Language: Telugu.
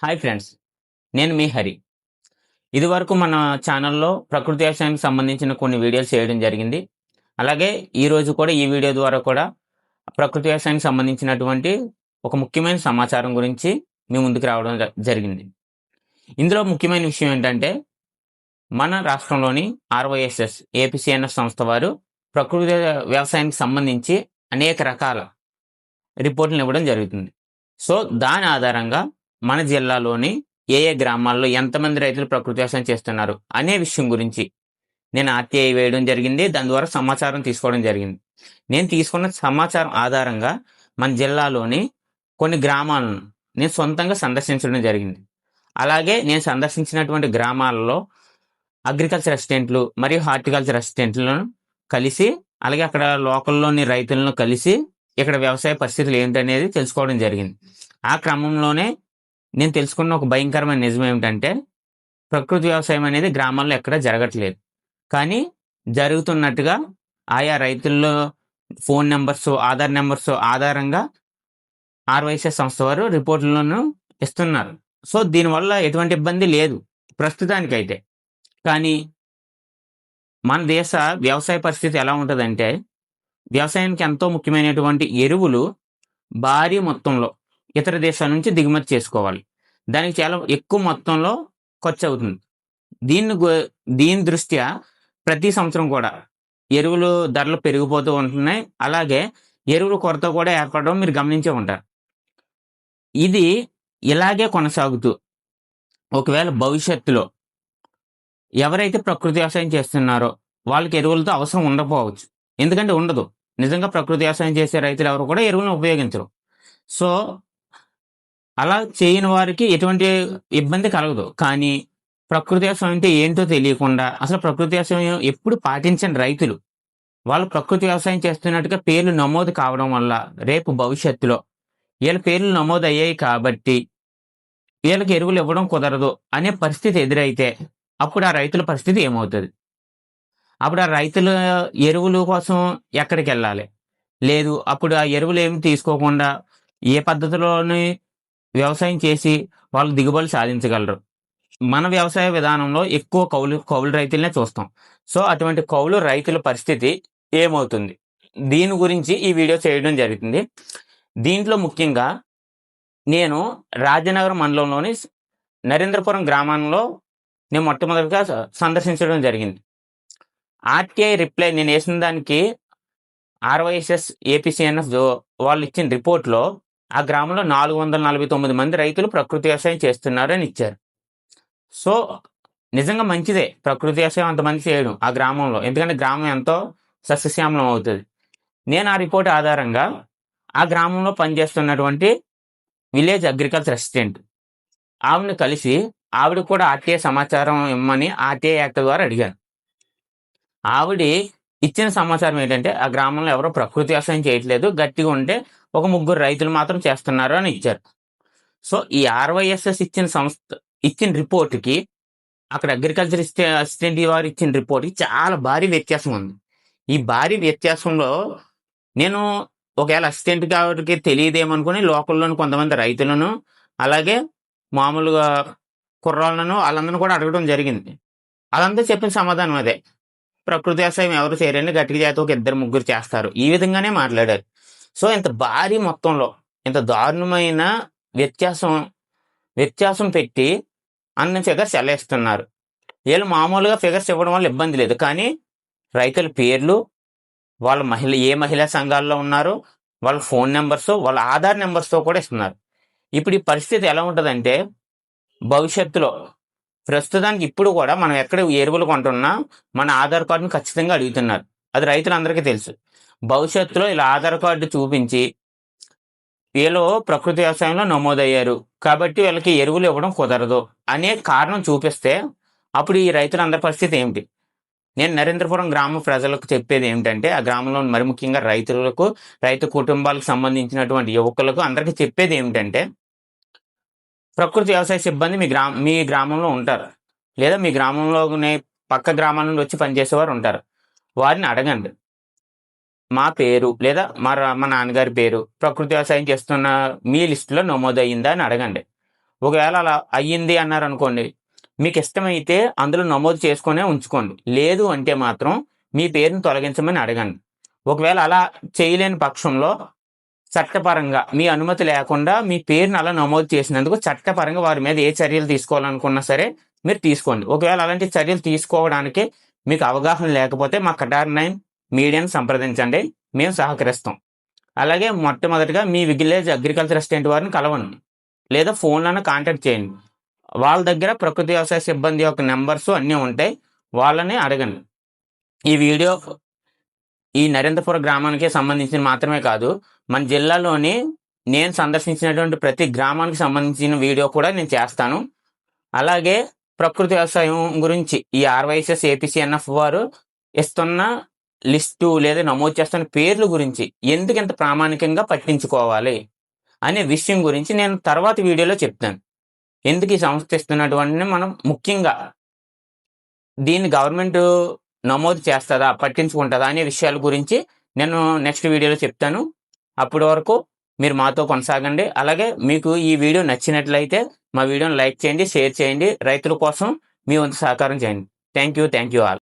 హాయ్ ఫ్రెండ్స్, నేను మీ హరి. ఇదివరకు మన ఛానల్లో ప్రకృతి వ్యవసాయానికి సంబంధించిన కొన్ని వీడియోలు చేయడం జరిగింది. అలాగే ఈరోజు కూడా ఈ వీడియో ద్వారా కూడా ప్రకృతి వ్యవసాయానికి సంబంధించినటువంటి ఒక ముఖ్యమైన సమాచారం గురించి మీ ముందుకు రావడం జరిగింది. ఇందులో ముఖ్యమైన విషయం ఏంటంటే, మన రాష్ట్రంలోని ఆర్వైఎస్ఎస్ ఏపీసీఎన్ఎస్ సంస్థ వారు ప్రకృతి వ్యవసాయానికి సంబంధించి అనేక రకాల రిపోర్టులను ఇవ్వడం జరుగుతుంది. సో దాని ఆధారంగా మన జిల్లాలోని ఏ గ్రామాల్లో ఎంతమంది రైతులు ప్రకృతి వ్యవసాయం చేస్తున్నారు అనే విషయం గురించి నేను ఆర్టీఐ వేయడం జరిగింది. దాని ద్వారా సమాచారం తీసుకోవడం జరిగింది. నేను తీసుకున్న సమాచారం ఆధారంగా మన జిల్లాలోని కొన్ని గ్రామాలను నేను సొంతంగా సందర్శించడం జరిగింది. అలాగే నేను సందర్శించినటువంటి గ్రామాలలో అగ్రికల్చర్ అసిస్టెంట్లు మరియు హార్టికల్చర్ అసిస్టెంట్లను కలిసి, అలాగే అక్కడ లోకల్లోని రైతులను కలిసి ఇక్కడ వ్యవసాయ పరిస్థితులు ఏంటనేది తెలుసుకోవడం జరిగింది. ఆ క్రమంలోనే నేను తెలుసుకున్న ఒక భయంకరమైన నిజం ఏమిటంటే, ప్రకృతి వ్యవసాయం అనేది గ్రామాల్లో ఎక్కడా జరగట్లేదు. కానీ జరుగుతున్నట్టుగా ఆయా రైతుల్లో ఫోన్ నెంబర్స్, ఆధార్ నెంబర్స్ ఆధారంగా ఆర్వైఎస్ఎస్ సంస్థ వారు రిపోర్టులను ఇస్తున్నారు. సో దీనివల్ల ఎటువంటి ఇబ్బంది లేదు ప్రస్తుతానికైతే. కానీ మన దేశ వ్యవసాయ పరిస్థితి ఎలా ఉంటుందంటే, వ్యవసాయానికి ఎంతో ముఖ్యమైనటువంటి ఎరువులు భారీ మొత్తంలో ఇతర దేశాల నుంచి దిగుమతి చేసుకోవాలి. దానికి చాలా ఎక్కువ మొత్తంలో ఖర్చు అవుతుంది. దీని దృష్ట్యా ప్రతి సంవత్సరం కూడా ఎరువులు ధరలు పెరిగిపోతూ ఉంటున్నాయి. అలాగే ఎరువుల కొరత కూడా ఏర్పడడం మీరు గమనించే ఉంటారు. ఇది ఇలాగే కొనసాగుతూ ఒకవేళ భవిష్యత్తులో ఎవరైతే ప్రకృతి వ్యవసాయం చేస్తున్నారో వాళ్ళకి ఎరువులతో అవసరం ఉండకపోవచ్చు. ఎందుకంటే ఉండదు. నిజంగా ప్రకృతి వ్యవసాయం చేసే రైతులు ఎవరు కూడా ఎరువులను ఉపయోగించరు. సో అలా చేయని వారికి ఎటువంటి ఇబ్బంది కలగదు. కానీ ప్రకృతి వ్యవసాయం అంటే ఏంటో తెలియకుండా, అసలు ప్రకృతి వ్యవసాయం ఎప్పుడు పాటించని రైతులు వాళ్ళు ప్రకృతి వ్యవసాయం చేస్తున్నట్టుగా పేర్లు నమోదు కావడం వల్ల రేపు భవిష్యత్తులో వీళ్ళ పేర్లు నమోదు అయ్యాయి కాబట్టి వీళ్ళకి ఎరువులు ఇవ్వడం కుదరదు అనే పరిస్థితి ఎదురైతే అప్పుడు ఆ రైతుల పరిస్థితి ఏమవుతుంది? అప్పుడు ఆ రైతుల ఎరువుల కోసం ఎక్కడికి వెళ్ళాలి? లేదు, అప్పుడు ఆ ఎరువులు ఏమి తీసుకోకుండా ఏ పద్ధతిలోని వ్యవసాయం చేసి వాళ్ళు దిగుబడి సాధించగలరు? మన వ్యవసాయ విధానంలో ఎక్కువ కౌలు రైతులనే చూస్తాం. సో అటువంటి కౌలు రైతుల పరిస్థితి ఏమవుతుంది? దీని గురించి ఈ వీడియో చేయడం జరుగుతుంది. దీంట్లో ముఖ్యంగా నేను రాజనగరం మండలంలోని నరేంద్రపురం గ్రామంలో నేను మొట్టమొదటిగా సందర్శించడం జరిగింది. ఆర్టీఐ రిప్లై నేను వేసిన దానికి ఆర్వైఎస్ఎస్ ఏపీసీఎన్ఎఫ్ వాళ్ళు ఇచ్చిన రిపోర్ట్లో ఆ గ్రామంలో 449 మంది రైతులు ప్రకృతి వ్యవసాయం చేస్తున్నారు అని ఇచ్చారు. సో నిజంగా మంచిదే ప్రకృతి వ్యవసాయం అంతమంది చేయడం ఆ గ్రామంలో, ఎందుకంటే గ్రామం ఎంతో సస్యశ్యామలం అవుతుంది. నేను ఆ రిపోర్ట్ ఆధారంగా ఆ గ్రామంలో పనిచేస్తున్నటువంటి విలేజ్ అగ్రికల్చర్ అసిస్టెంట్ ఆవిడని కలిసి ఆవిడ కూడా ఆర్టీఐ సమాచారం ఇమ్మని ఆర్టీఐ యాక్ట్ ద్వారా అడిగాను. ఆవిడ ఇచ్చిన సమాచారం ఏంటంటే, ఆ గ్రామంలో ఎవరో ప్రకృతి వ్యవసాయం చేయట్లేదు, గట్టిగా ఉంటే ఒక 3 రైతులు మాత్రం చేస్తున్నారు అని ఇచ్చారు. సో ఈ ఆర్వైఎస్ఎస్ ఇచ్చిన రిపోర్ట్కి అక్కడ అగ్రికల్చర్ అసిస్టెంట్ వారు ఇచ్చిన రిపోర్ట్కి చాలా భారీ వ్యత్యాసం ఉంది. ఈ భారీ వ్యత్యాసంలో నేను ఒకవేళ అసిస్టెంట్ గారికి తెలియదేమనుకుని లోకల్లోని కొంతమంది రైతులను, అలాగే మామూలుగా కుర్రాళ్ళను వాళ్ళందరినీ కూడా అడగడం జరిగింది. వాళ్ళందరూ చెప్పిన సమాధానం అదే, ప్రకృతి వ్యవసాయం ఎవరు చేయరండి, గట్టిగా చేస్తే ఒక 2-3 చేస్తారు, ఈ విధంగానే మాట్లాడారు. సో ఇంత భారీ మొత్తంలో ఇంత దారుణమైన వ్యత్యాసం పెట్టి అన్ని ఫిగర్స్ ఎలా ఇస్తున్నారు? వీళ్ళు మామూలుగా ఫిగర్స్ ఇవ్వడం వల్ల ఇబ్బంది లేదు, కానీ రైతుల పేర్లు, వాళ్ళ ఏ మహిళా సంఘాల్లో ఉన్నారు, వాళ్ళ ఫోన్ నెంబర్స్, వాళ్ళ ఆధార్ నెంబర్స్తో కూడా ఇస్తున్నారు. ఇప్పుడు ఈ పరిస్థితి ఎలా ఉంటుందంటే, భవిష్యత్తులో ప్రస్తుతానికి ఇప్పుడు కూడా మనం ఎక్కడ ఎరువులు కొంటున్నా మన ఆధార్ కార్డును ఖచ్చితంగా అడుగుతున్నారు. అది రైతులందరికీ తెలుసు. భవిష్యత్తులో ఇలా ఆధార్ కార్డు చూపించి వీళ్ళు ప్రకృతి వ్యవసాయంలో నమోదయ్యారు కాబట్టి వీళ్ళకి ఎరువులు ఇవ్వడం కుదరదు అనే కారణం చూపిస్తే అప్పుడు ఈ రైతులందరి పరిస్థితి ఏమిటి? నేను నరేంద్రపురం గ్రామ ప్రజలకు చెప్పేది ఏమిటంటే, ఆ గ్రామంలో మరి ముఖ్యంగా రైతులకు, రైతు కుటుంబాలకు సంబంధించినటువంటి యువకులకు అందరికీ చెప్పేది ఏమిటంటే, ప్రకృతి వ్యవసాయ సిబ్బంది మీ గ్రామంలో ఉంటారు, లేదా మీ గ్రామంలోనే పక్క గ్రామాల నుండి వచ్చి పనిచేసేవారు ఉంటారు. వారిని అడగండి, మా పేరు లేదా మా నాన్నగారి పేరు ప్రకృతి వ్యవసాయం చేస్తున్న మీ లిస్టులో నమోదయ్యిందా అని అడగండి. ఒకవేళ అలా అయ్యింది అన్నారనుకోండి, మీకు ఇష్టమైతే అందులో నమోదు చేసుకొనే ఉంచుకోండి. లేదు అంటే మాత్రం మీ పేరుని తొలగించమని అడగండి. ఒకవేళ అలా చేయలేని పక్షంలో చట్టపరంగా మీ అనుమతి లేకుండా మీ పేరుని అలా నమోదు చేసినందుకు చట్టపరంగా వారి మీద ఏ చర్యలు తీసుకోవాలనుకున్నా సరే మీరు తీసుకోండి. ఒకవేళ అలాంటి చర్యలు తీసుకోవడానికి మీకు అవగాహన లేకపోతే మా కటార్9 మీడియాని సంప్రదించండి. మేము సహకరిస్తాం. అలాగే మొట్టమొదటిగా మీ విలేజ్ అగ్రికల్చర్ అసిస్టెంట్ వారిని కలవండి. లేదా ఫోన్‌లోనే కాంటాక్ట్ చేయండి. వాళ్ళ దగ్గర ప్రకృతి వ్యవసాయ సిబ్బంది యొక్క నంబర్స్ అన్నీ ఉంటాయి. వాళ్ళని అడగండి. ఈ వీడియో ఈ నరేంద్రపురం గ్రామానికే సంబంధించింది మాత్రమే కాదు, మన జిల్లాలోని నేను సందర్శించినటువంటి ప్రతి గ్రామానికి సంబంధించిన వీడియో కూడా నేను చేస్తాను. అలాగే ప్రకృతి వ్యవసాయం గురించి ఈ ఆర్వైఎస్ఎస్ ఏపీసీఎన్ఎఫ్ వారు ఇస్తున్న లిస్టు లేదా నమోదు చేస్తున్న పేర్ల గురించి ఎందుకు ఇంత ప్రామాణికంగా పట్టించుకోవాలి అనే విషయం గురించి నేను తర్వాత వీడియోలో చెప్తాను. ఎందుకు ఈ సంస్థ ఇస్తున్నటువంటి మనం ముఖ్యంగా దీన్ని గవర్నమెంట్ నమోదు చేస్తుందా, పట్టించుకుంటుందా అనే విషయాల గురించి నేను నెక్స్ట్ వీడియోలో చెప్తాను. అప్పటి వరకు మీరు మాతో కొనసాగండి. అలాగే మీకు ఈ వీడియో నచ్చినట్లయితే మా వీడియోని లైక్ చేయండి, షేర్ చేయండి. రైతుల కోసం మీ వంతు సహకారం చేయండి. Thank you all.